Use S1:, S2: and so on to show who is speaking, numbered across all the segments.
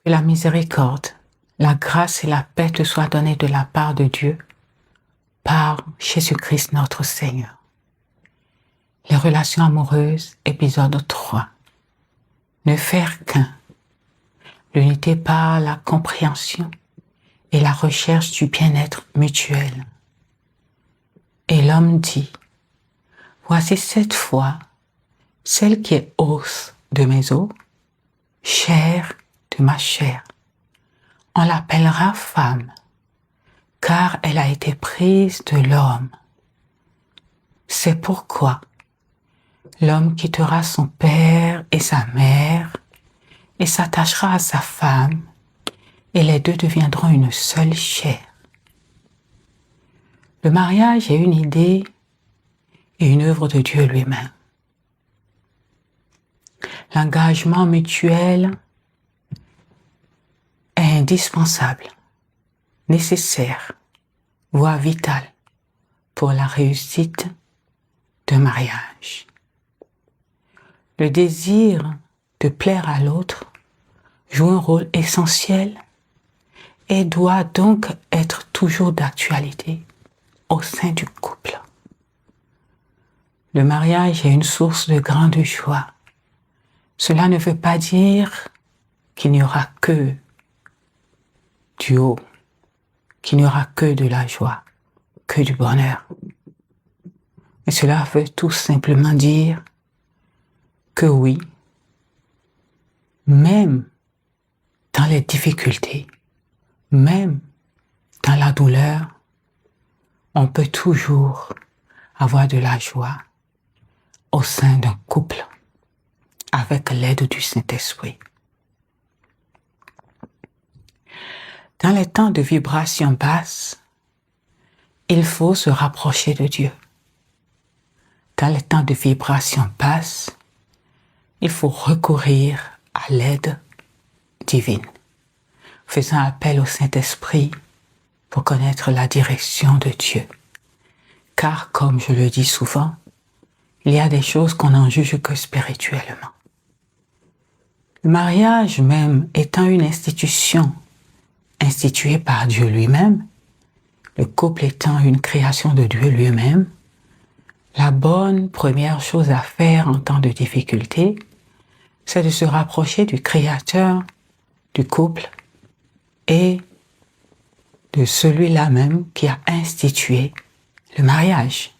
S1: Que la miséricorde, la grâce et la paix te soient données de la part de Dieu, par Jésus-Christ notre Seigneur. Les relations amoureuses, épisode 3. Ne faire qu'un. L'unité par la compréhension et la recherche du bien-être mutuel. Et l'homme dit, voici cette fois celle qui est os de mes os, chair de ma chair. On l'appellera femme, car elle a été prise de l'homme. C'est pourquoi l'homme quittera son père et sa mère et s'attachera à sa femme, et les deux deviendront une seule chair. Le mariage est une idée et une œuvre de Dieu lui-même. L'engagement mutuel est indispensable, nécessaire, voire vital pour la réussite d'un mariage. Le désir de plaire à l'autre joue un rôle essentiel et doit donc être toujours d'actualité au sein du couple. Le mariage est une source de grande joie. Cela ne veut pas dire qu'il n'y aura que du haut, qu'il n'y aura que de la joie, que du bonheur. Mais cela veut tout simplement dire que oui, même dans les difficultés, même dans la douleur, on peut toujours avoir de la joie au sein d'un couple avec l'aide du Saint-Esprit. Dans les temps de vibration basse, il faut se rapprocher de Dieu. Dans les temps de vibration basse, il faut recourir à l'aide divine, faisant appel au Saint-Esprit pour connaître la direction de Dieu. Car, comme je le dis souvent, il y a des choses qu'on n'en juge que spirituellement. Le mariage même étant une institution instituée par Dieu lui-même, le couple étant une création de Dieu lui-même, la bonne première chose à faire en temps de difficulté, c'est de se rapprocher du Créateur du couple et de celui-là même qui a institué le mariage.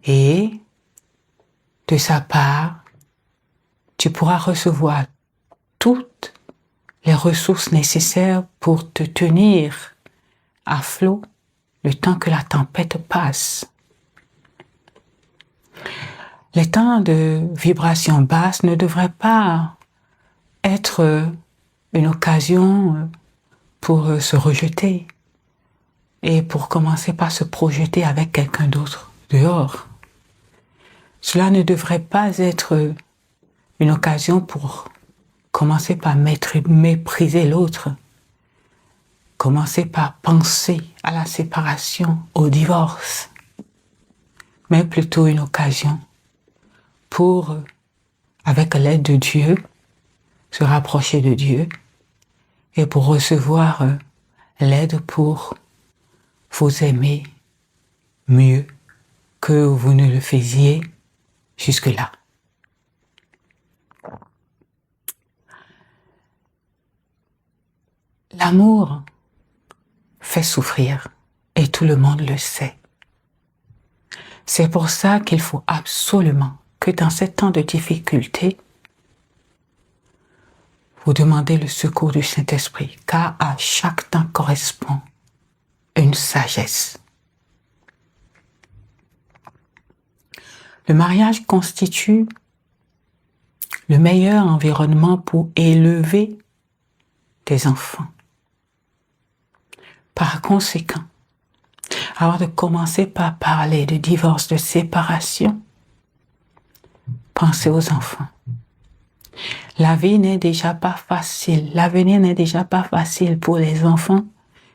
S1: Et de sa part, tu pourras recevoir toutes les ressources nécessaires pour te tenir à flot le temps que la tempête passe. Les temps de vibration basse ne devraient pas être une occasion pour se rejeter et pour commencer par se projeter avec quelqu'un d'autre dehors. Cela ne devrait pas être une occasion pour commencer par mépriser l'autre, commencer par penser à la séparation, au divorce, mais plutôt une occasion pour, avec l'aide de Dieu, se rapprocher de Dieu et pour recevoir l'aide pour vous aimer mieux que vous ne le faisiez jusque-là. L'amour fait souffrir et tout le monde le sait. C'est pour ça qu'il faut absolument que dans ces temps de difficulté, vous demandez le secours du Saint-Esprit, car à chaque temps correspond une sagesse. Le mariage constitue le meilleur environnement pour élever des enfants. Par conséquent, avant de commencer par parler de divorce, de séparation, pensez aux enfants. La vie n'est déjà pas facile, l'avenir n'est déjà pas facile pour les enfants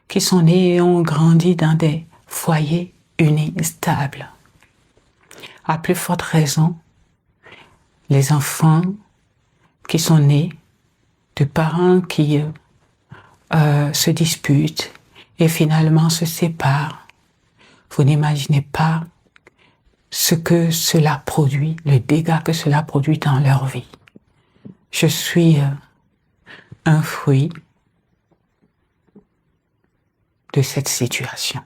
S1: qui sont nés et ont grandi dans des foyers unis, stables. À plus forte raison, les enfants qui sont nés de parents qui se disputent et finalement se séparent. Vous n'imaginez pas ce que cela produit, le dégât que cela produit dans leur vie. Je suis un fruit de cette situation.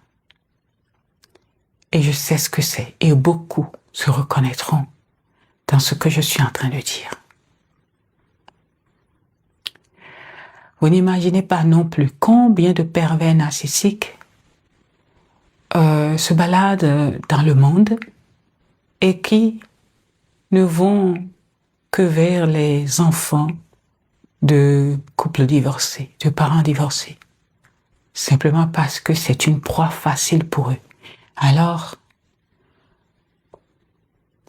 S1: Et je sais ce que c'est. Et beaucoup se reconnaîtront dans ce que je suis en train de dire. Vous n'imaginez pas non plus combien de pervers narcissiques se baladent dans le monde et qui ne vont que vers les enfants de couples divorcés, de parents divorcés, simplement parce que c'est une proie facile pour eux. Alors,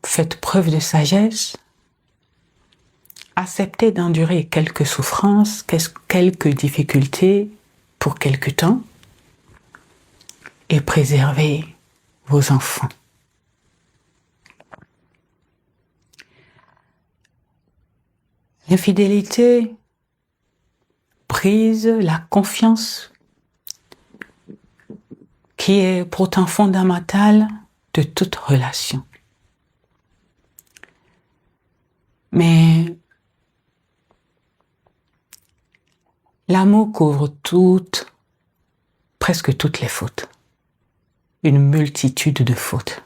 S1: faites preuve de sagesse, acceptez d'endurer quelques souffrances, quelques difficultés pour quelque temps et préservez vos enfants. L'infidélité brise la confiance qui est pourtant fondamentale de toute relation. Mais l'amour couvre presque toutes les fautes, une multitude de fautes.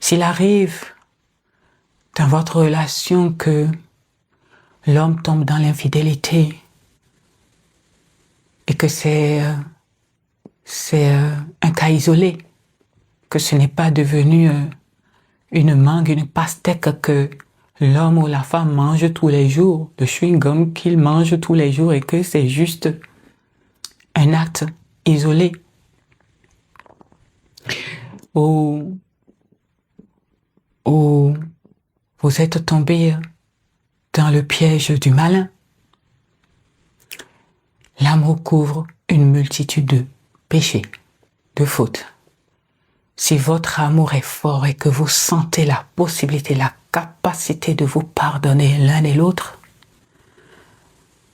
S1: S'il arrive dans votre relation que l'homme tombe dans l'infidélité et que c'est un cas isolé, que ce n'est pas devenu une mangue, une pastèque que l'homme ou la femme mange tous les jours, le chewing-gum qu'il mange tous les jours et que c'est juste un acte isolé. Ou vous êtes tombé dans le piège du malin. L'amour couvre une multitude de péchés, de fautes. Si votre amour est fort et que vous sentez la possibilité, la capacité de vous pardonner l'un et l'autre,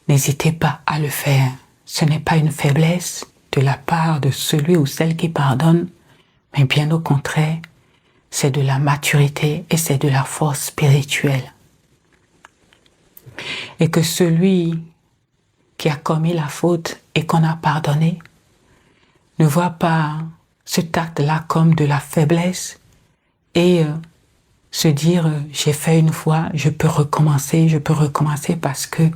S1: n'hésitez pas à le faire. Ce n'est pas une faiblesse de la part de celui ou celle qui pardonne, mais bien au contraire, c'est de la maturité et c'est de la force spirituelle. Et que celui qui a commis la faute et qu'on a pardonné ne voit pas cet acte-là comme de la faiblesse et se dire j'ai fait une fois, je peux recommencer parce que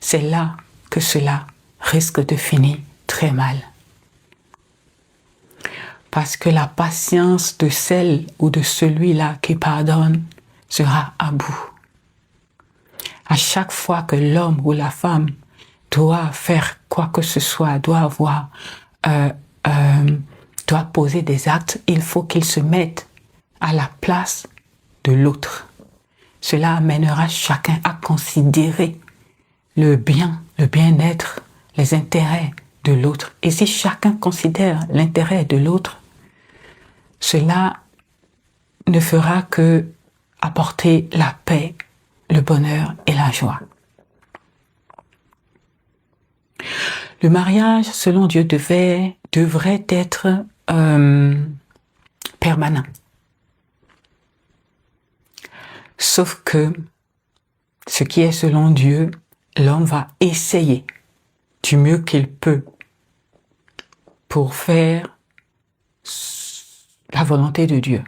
S1: c'est là que cela risque de finir très mal. Parce que la patience de celle ou de celui-là qui pardonne sera à bout. À chaque fois que l'homme ou la femme doit faire quoi que ce soit, doit poser des actes, il faut qu'il se mette à la place de l'autre. Cela amènera chacun à considérer le bien-être, les intérêts de l'autre. Et si chacun considère l'intérêt de l'autre, cela ne fera que apporter la paix, le bonheur et la joie. Le mariage, selon Dieu, devrait être permanent. Sauf que ce qui est selon Dieu, l'homme va essayer du mieux qu'il peut pour faire la volonté de Dieu.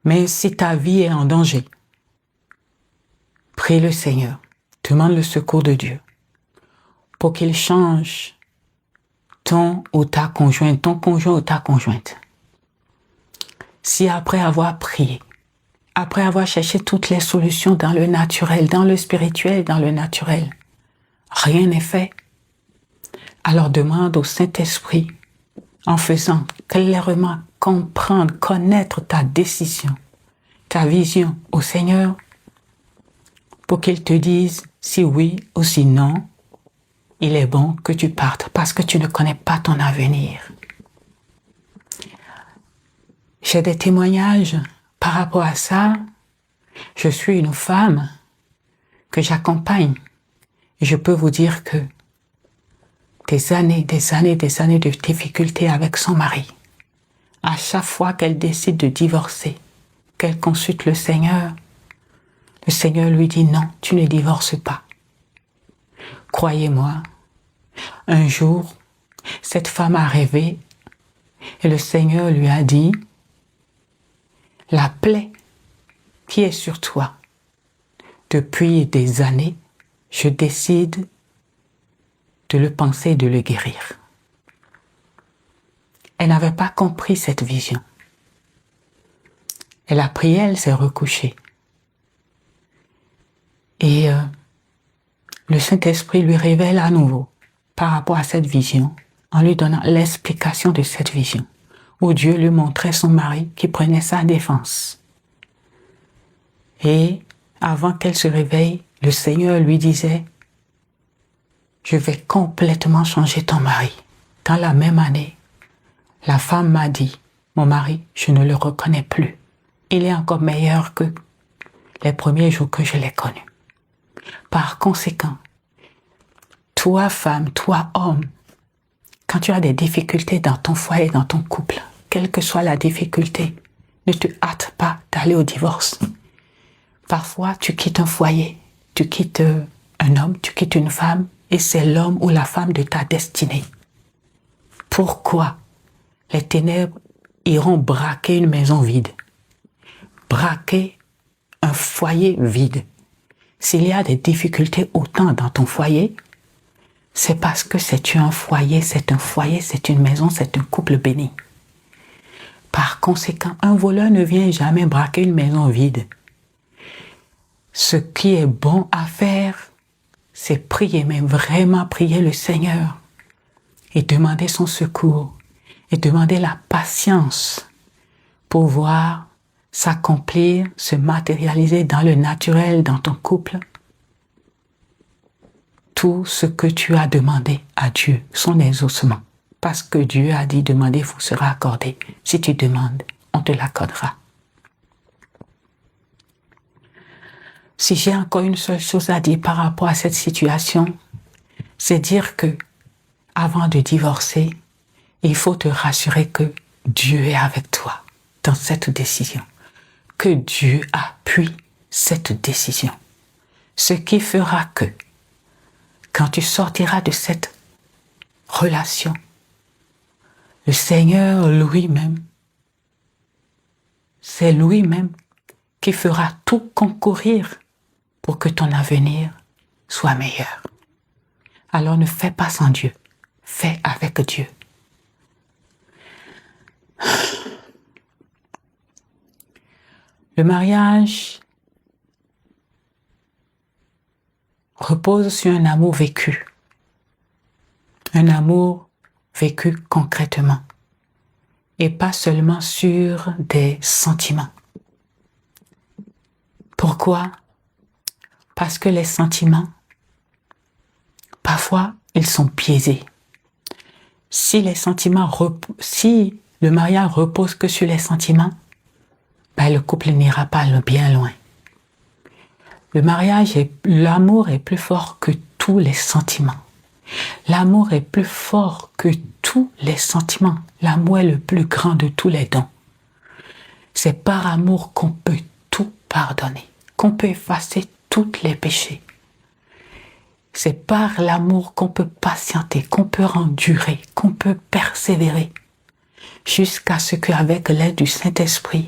S1: Mais si ta vie est en danger, prie le Seigneur, demande le secours de Dieu pour qu'il change ton conjoint ou ta conjointe. Si après avoir prié, après avoir cherché toutes les solutions dans le naturel, dans le spirituel, dans le naturel, rien n'est fait, alors demande au Saint-Esprit, en faisant clairement comprendre, connaître ta décision, ta vision au Seigneur, pour qu'il te dise si oui ou si non, il est bon que tu partes parce que tu ne connais pas ton avenir. J'ai des témoignages par rapport à ça. Je suis une femme que j'accompagne. Et je peux vous dire que des années de difficultés avec son mari, à chaque fois qu'elle décide de divorcer, qu'elle consulte le Seigneur lui dit non, tu ne divorces pas. Croyez-moi, un jour, cette femme a rêvé et le Seigneur lui a dit, la plaie qui est sur toi, depuis des années, je décide de le penser et de le guérir. Elle n'avait pas compris cette vision. Elle a prié, elle s'est recouchée. Et le Saint-Esprit lui révèle à nouveau par rapport à cette vision, en lui donnant l'explication de cette vision, où Dieu lui montrait son mari qui prenait sa défense. Et avant qu'elle se réveille, le Seigneur lui disait, je vais complètement changer ton mari. Dans la même année, la femme m'a dit, mon mari, je ne le reconnais plus. Il est encore meilleur que les premiers jours que je l'ai connu. Par conséquent, toi femme, toi homme, quand tu as des difficultés dans ton foyer, dans ton couple, quelle que soit la difficulté, ne te hâte pas d'aller au divorce. Parfois, tu quittes un foyer, tu quittes un homme, tu quittes une femme, et c'est l'homme ou la femme de ta destinée. Pourquoi les ténèbres iront braquer une maison vide, braquer un foyer vide? S'il y a des difficultés autant dans ton foyer, c'est parce que c'est un foyer, c'est une maison, c'est un couple béni. Par conséquent, un voleur ne vient jamais braquer une maison vide. Ce qui est bon à faire, c'est prier, mais vraiment prier le Seigneur et demander son secours et demander la patience pour voir s'accomplir, se matérialiser dans le naturel, dans ton couple. Tout ce que tu as demandé à Dieu sont des ossements. Parce que Dieu a dit, demander vous sera accordé. Si tu demandes, on te l'accordera. Si j'ai encore une seule chose à dire par rapport à cette situation, c'est dire que avant de divorcer, il faut te rassurer que Dieu est avec toi dans cette décision. Que Dieu appuie cette décision. Ce qui fera que quand tu sortiras de cette relation, le Seigneur lui-même, c'est lui-même qui fera tout concourir pour que ton avenir soit meilleur. Alors ne fais pas sans Dieu, fais avec Dieu. Le mariage repose sur un amour vécu. Un amour vécu concrètement. Et pas seulement sur des sentiments. Pourquoi? Parce que les sentiments, parfois, ils sont biaisés. Si le mariage repose que sur les sentiments, le couple n'ira pas bien loin. L'amour est plus fort que tous les sentiments. L'amour est plus fort que tous les sentiments. L'amour est le plus grand de tous les dons. C'est par amour qu'on peut tout pardonner, qu'on peut effacer tous les péchés. C'est par l'amour qu'on peut patienter, qu'on peut endurer, qu'on peut persévérer, jusqu'à ce qu'avec l'aide du Saint-Esprit,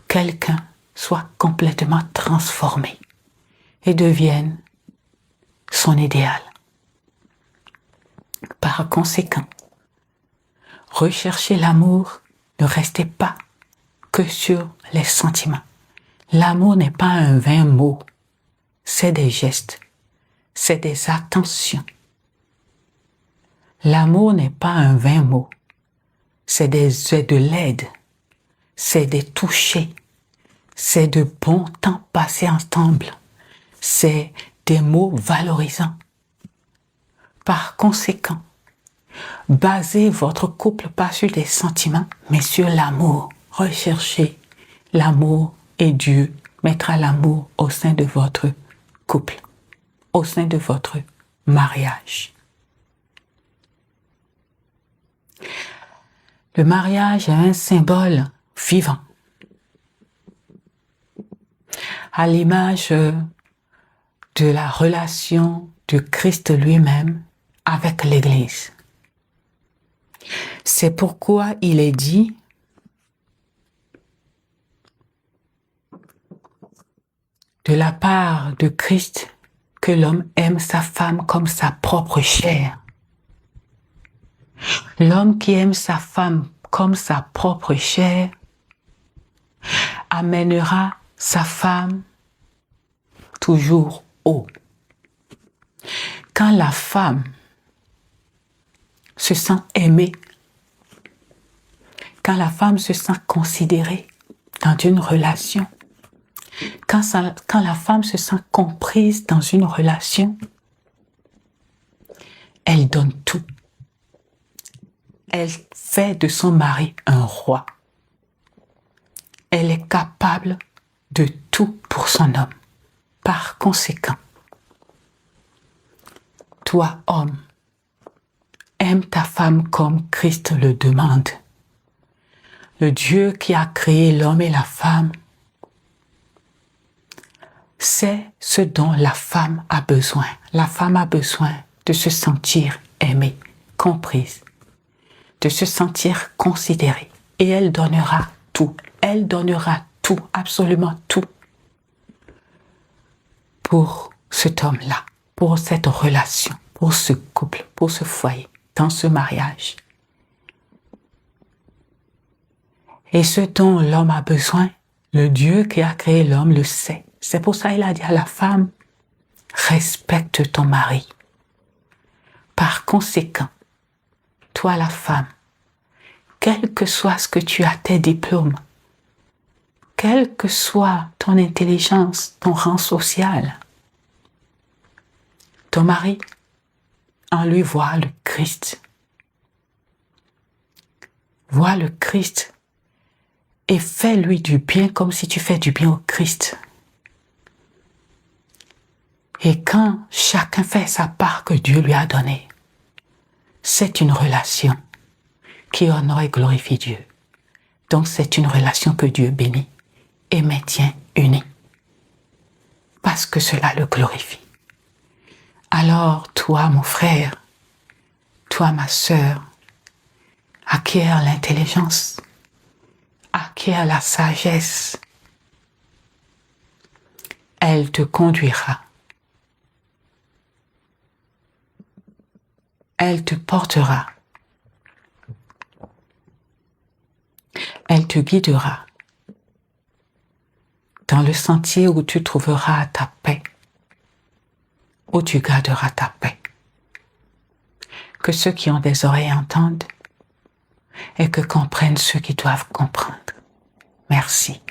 S1: quelqu'un soit complètement transformé et devienne son idéal. Par conséquent, recherchez l'amour, ne restez pas que sur les sentiments. L'amour n'est pas un vain mot, c'est des gestes, c'est des attentions. L'amour n'est pas un vain mot, c'est de l'aide, c'est des touchés, c'est de bons temps passés ensemble, c'est des mots valorisants. Par conséquent, basez votre couple pas sur des sentiments, mais sur l'amour. Recherchez l'amour et Dieu mettra l'amour au sein de votre couple, au sein de votre mariage. Le mariage est un symbole vivant, à l'image de la relation de Christ lui-même avec l'Église. C'est pourquoi il est dit de la part de Christ que l'homme aime sa femme comme sa propre chair. L'homme qui aime sa femme comme sa propre chair amènera sa femme toujours haut. Quand la femme se sent aimée, quand la femme se sent considérée dans une relation, quand la femme se sent comprise dans une relation, elle donne tout. Elle fait de son mari un roi. Elle est capable de tout pour son homme. Par conséquent, toi, homme, aime ta femme comme Christ le demande. Le Dieu qui a créé l'homme et la femme sait ce dont la femme a besoin. La femme a besoin de se sentir aimée, comprise, de se sentir considérée. Et elle donnera tout. Elle donnera tout, absolument tout, pour cet homme-là, pour cette relation, pour ce couple, pour ce foyer, dans ce mariage. Et ce dont l'homme a besoin, le Dieu qui a créé l'homme le sait. C'est pour ça qu'il a dit à la femme, respecte ton mari. Par conséquent, toi la femme, quel que soit ce que tu as, tes diplômes, quelle que soit ton intelligence, ton rang social, ton mari, en lui voit le Christ. Vois le Christ et fais-lui du bien comme si tu fais du bien au Christ. Et quand chacun fait sa part que Dieu lui a donnée, c'est une relation qui honore et glorifie Dieu. Donc c'est une relation que Dieu bénit et maintient unie. Parce que cela le glorifie. Alors toi, mon frère, toi, ma sœur, acquiers l'intelligence, acquiers la sagesse. Elle te conduira. Elle te portera. Elle te guidera dans le sentier où tu trouveras ta paix, où tu garderas ta paix. Que ceux qui ont des oreilles entendent et que comprennent ceux qui doivent comprendre. Merci.